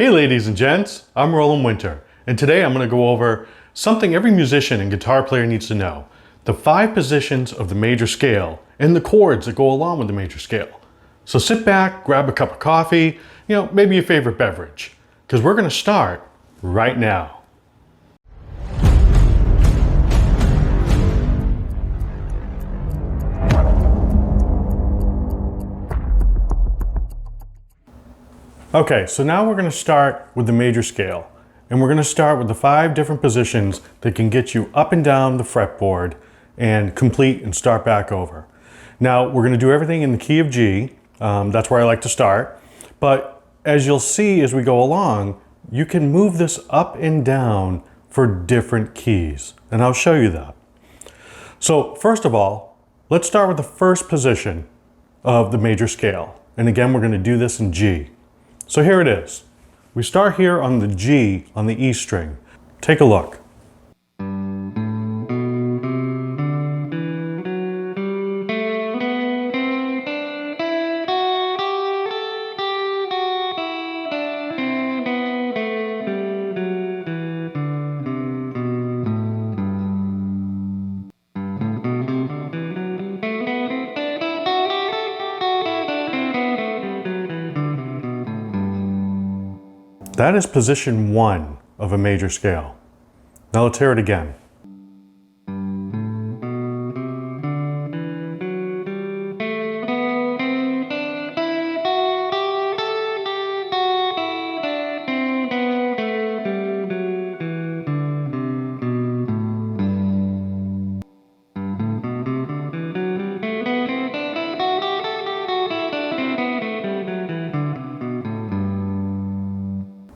Hey ladies and gents, I'm Roland Winter, and today I'm going to go over something every musician and guitar player needs to know. The 5 positions of the major scale and the chords that go along with the major scale. So sit back, grab a cup of coffee, maybe your favorite beverage, because we're going to start right now. Okay, so now we're going to start with the major scale, and we're going to start with the 5 different positions that can get you up and down the fretboard and complete and start back over. Now we're going to do everything in the key of G. That's where I like to start, but as you'll see as we go along, you can move this up and down for different keys, and I'll show you that. So first of all, let's start with the first position of the major scale, and again we're going to do this in G. So here it is. We start here on the G on the E string. Take a look. That is position 1 of a major scale. Now let's hear it again.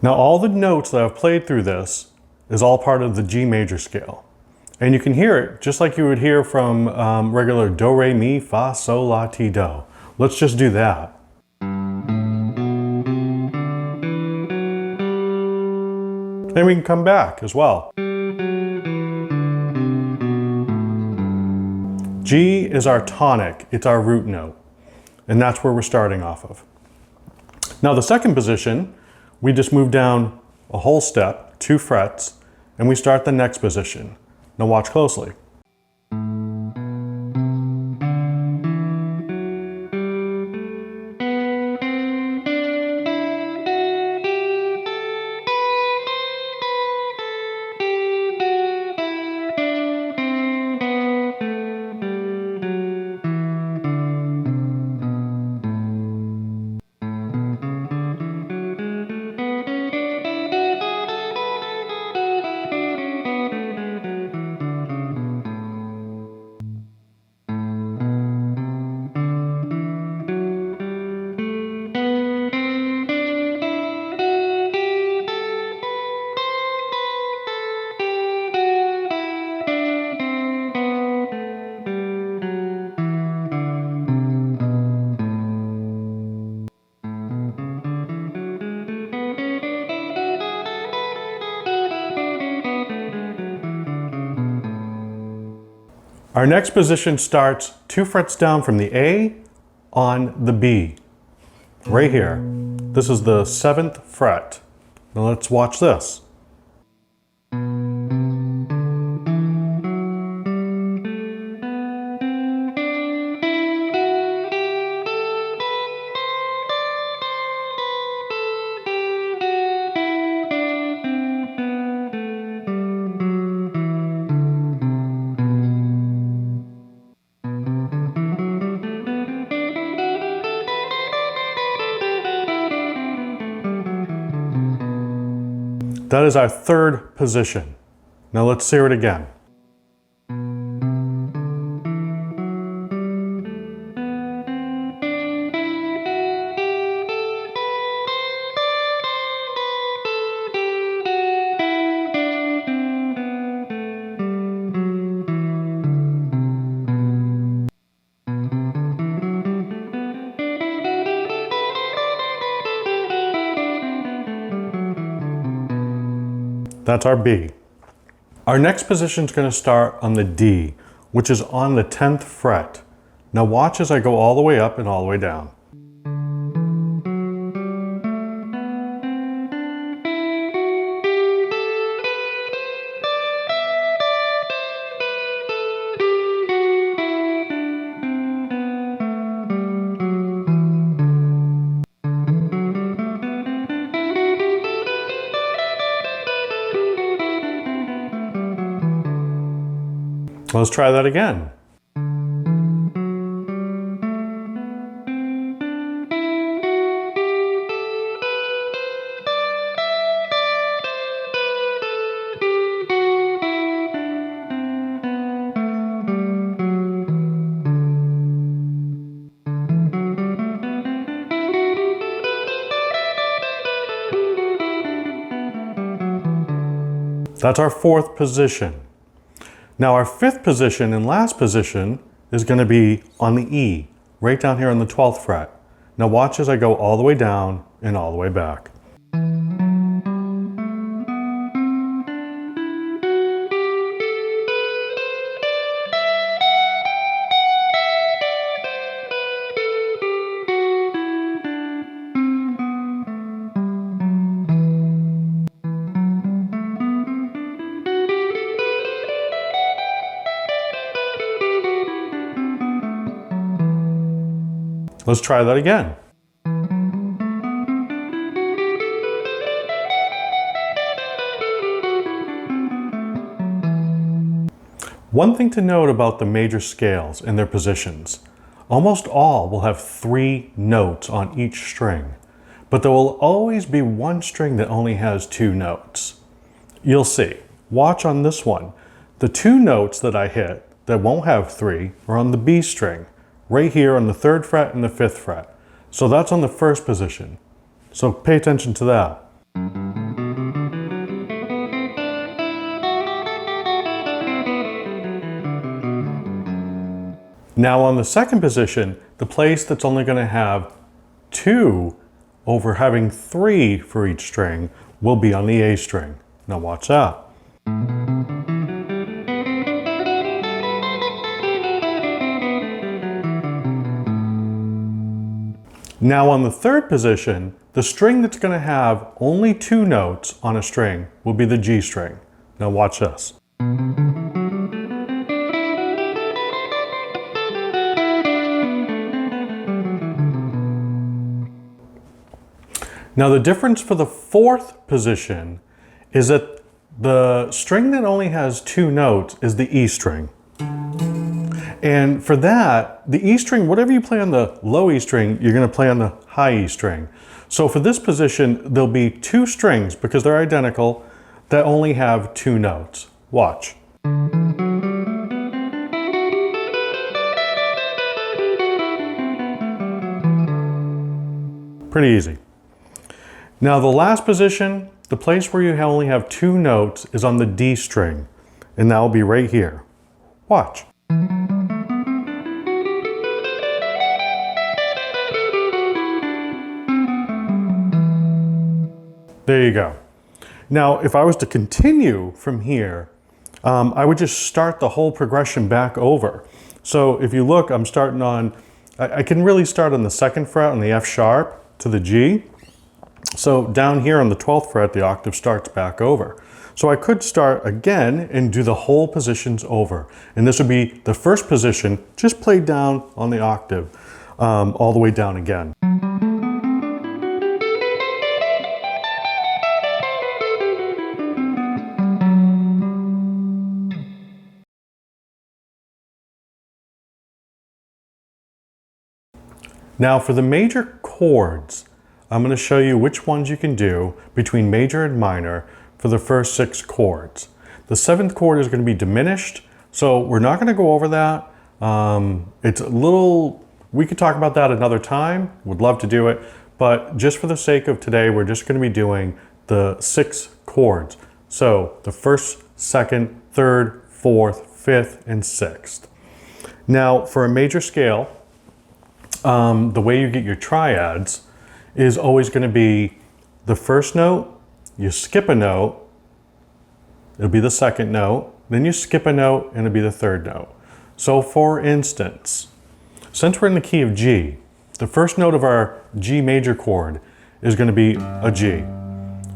Now all the notes that I've played through this is all part of the G major scale. And you can hear it just like you would hear from regular do, re, mi, fa, sol, la, ti, do. Let's just do that. Then we can come back as well. G is our tonic, it's our root note. And that's where we're starting off of. Now the second position, we just move down a whole step, 2 frets, and we start the next position. Now watch closely. Our next position starts 2 frets down from the A on the B, right here. This is the 7th fret. Now let's watch this. That is our 3rd position. Now let's hear it again. That's our B. Our next position is going to start on the D, which is on the 10th fret. Now watch as I go all the way up and all the way down. Let's try that again. That's our fourth position. Now our fifth position and last position is going to be on the E, right down here on the 12th fret. Now watch as I go all the way down and all the way back. Let's try that again. One thing to note about the major scales and their positions, almost all will have 3 notes on each string, but there will always be one string that only has 2 notes. You'll see. Watch on this one. The 2 notes that I hit that won't have 3 are on the B string, right here on the 3rd fret and the 5th fret. So that's on the first position. So pay attention to that. Now on the second position, the place that's only going to have 2 over having 3 for each string will be on the A string. Now watch that. Now on the third position, the string that's going to have only 2 notes on a string will be the G string. Now watch this. Now the difference for the fourth position is that the string that only has 2 notes is the E string. And for that, the E string, whatever you play on the low E string, you're going to play on the high E string. So for this position, there'll be 2 strings, because they're identical, that only have 2 notes. Watch. Pretty easy. Now the last position, the place where you only have 2 notes is on the D string, and that will be right here. Watch. There you go. Now, if I was to continue from here, I would just start the whole progression back over. So if you look, I'm starting on, I can really start on the 2nd fret on the F sharp to the G. So down here on the 12th fret, the octave starts back over. So I could start again and do the whole positions over. And this would be the first position, just played down on the octave, all the way down again. Now for the major chords, I'm going to show you which ones you can do between major and minor for the first 6 chords. The 7th chord is going to be diminished, so we're not going to go over that. It's a little, we could talk about that another time, would love to do it, but just for the sake of today, we're just going to be doing the 6 chords. So the 1st, 2nd, 3rd, 4th, 5th, and 6th. Now for a major scale, the way you get your triads is always going to be the first note, you skip a note, it'll be the 2nd note, then you skip a note and it'll be the 3rd note. So for instance, since we're in the key of G, the first note of our G major chord is going to be a G.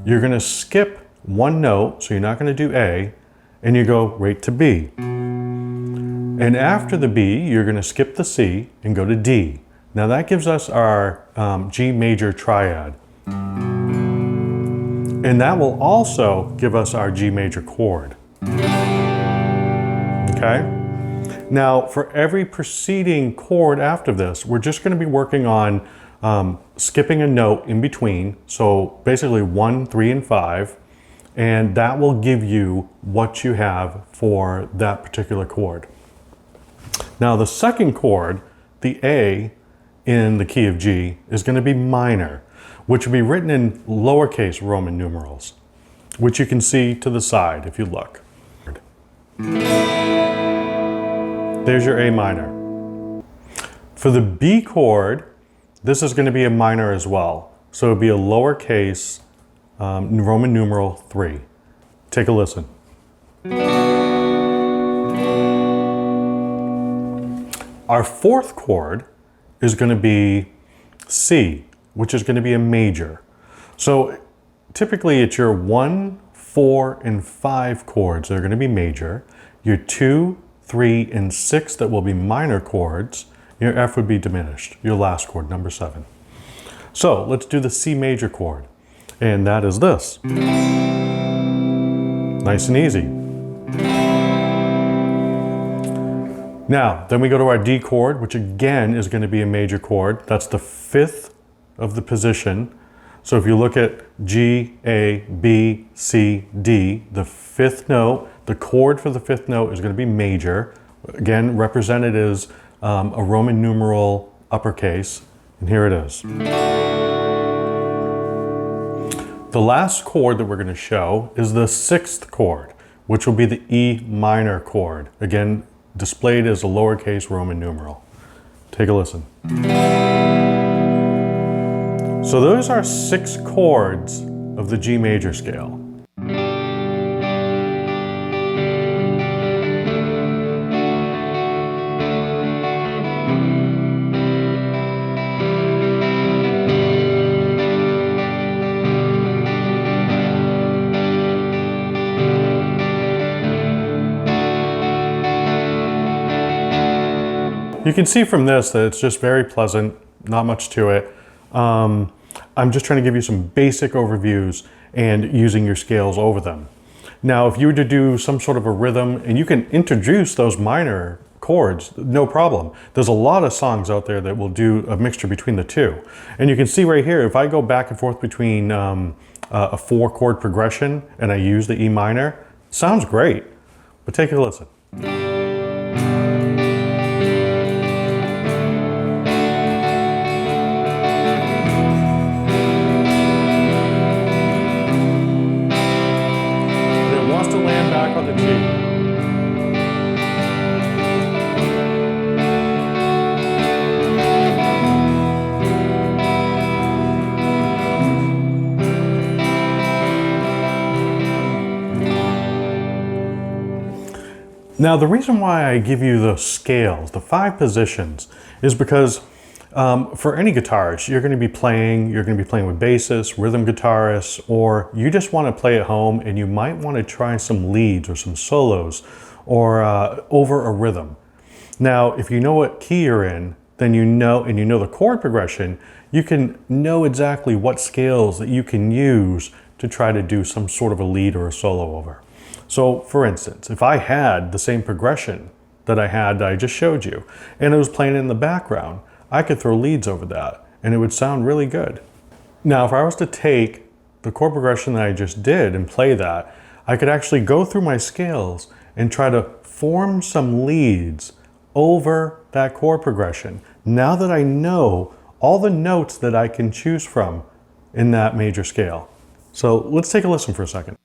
You're going to skip 1 note, so you're not going to do A, and you go right to B. And after the B, you're going to skip the C and go to D. Now that gives us our G major triad. And that will also give us our G major chord. Okay? Now, for every preceding chord after this, we're just going to be working on skipping a note in between. So basically 1, 3, and 5. And that will give you what you have for that particular chord. Now, the second chord, the A in the key of G, is going to be minor, which will be written in lowercase Roman numerals, which you can see to the side if you look. There's your A minor. For the B chord, this is going to be a minor as well. So it would be a lowercase Roman numeral 3. Take a listen. Our fourth chord is going to be C, which is going to be a major. So typically it's your 1, 4, and 5 chords that are going to be major. Your 2, 3, and 6 that will be minor chords. Your F would be diminished, your last chord, number 7. So let's do the C major chord. And that is this. Nice and easy. Now, then we go to our D chord, which again is going to be a major chord. That's the 5th of the position. So if you look at G, A, B, C, D, the 5th note, the chord for the 5th note is going to be major. Again, represented as a Roman numeral uppercase. And here it is. The last chord that we're going to show is the 6th chord, which will be the E minor chord. Again, displayed as a lowercase Roman numeral. Take a listen. So those are 6 chords of the G major scale. You can see from this that it's just very pleasant, not much to it. I'm just trying to give you some basic overviews and using your scales over them. Now, if you were to do some sort of a rhythm, and you can introduce those minor chords, no problem. There's a lot of songs out there that will do a mixture between the two. And you can see right here, if I go back and forth between a 4-chord progression and I use the E minor, sounds great. But take a listen. On the G. Now, the reason why I give you the scales, the 5 positions, is because for any guitarist, you're going to be playing with bassists, rhythm guitarists, or you just want to play at home and you might want to try some leads or some solos or over a rhythm. Now, if you know what key you're in, then you know the chord progression, you can know exactly what scales that you can use to try to do some sort of a lead or a solo over. So, for instance, if I had the same progression that I just showed you, and it was playing in the background, I could throw leads over that, and it would sound really good. Now, if I was to take the chord progression that I just did and play that, I could actually go through my scales and try to form some leads over that chord progression. Now that I know all the notes that I can choose from in that major scale. So let's take a listen for a second.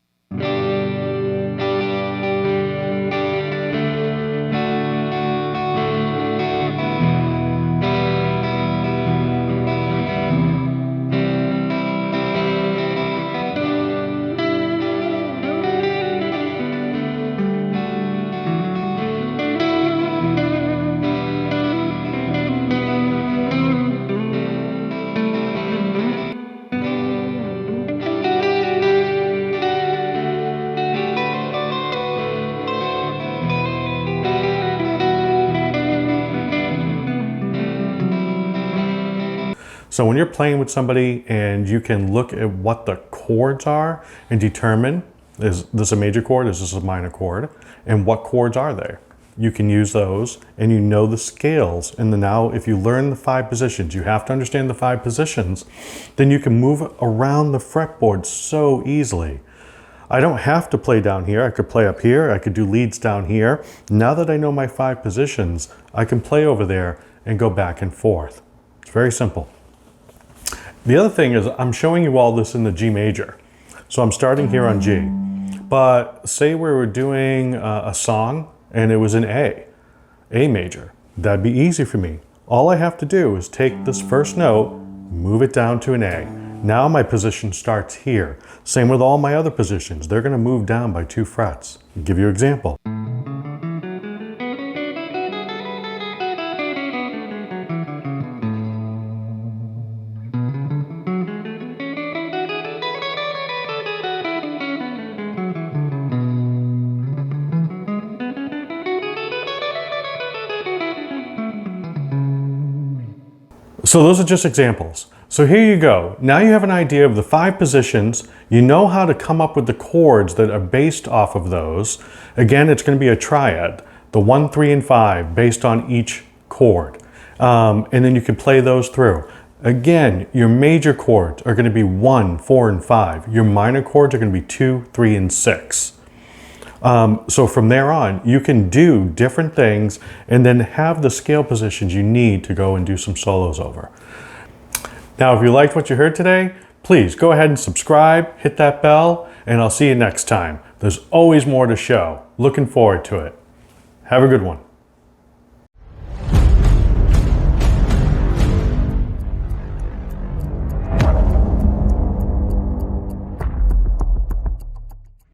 So when you're playing with somebody and you can look at what the chords are and determine, is this a major chord, is this a minor chord, and what chords are they? you can use those, and you know the scales. And then now if you learn the 5 positions, you have to understand the 5 positions, then you can move around the fretboard so easily. I don't have to play down here. I could play up here. I could do leads down here. Now that I know my 5 positions, I can play over there and go back and forth. It's very simple. The other thing is I'm showing you all this in the G major. So I'm starting here on G. But say we were doing a song and it was in A major. That'd be easy for me. All I have to do is take this first note, move it down to an A. Now my position starts here. Same with all my other positions. They're going to move down by 2 frets. I'll give you an example. So those are just examples. So here you go. Now you have an idea of the 5 positions. You know how to come up with the chords that are based off of those. Again, it's going to be a triad, the 1, 3, and 5 based on each chord. And then you can play those through. Again, your major chords are going to be 1, 4, and 5. Your minor chords are going to be 2, 3, and 6. So from there on, you can do different things and then have the scale positions you need to go and do some solos over. Now, if you liked what you heard today, please go ahead and subscribe, hit that bell, and I'll see you next time. There's always more to show. Looking forward to it. Have a good one.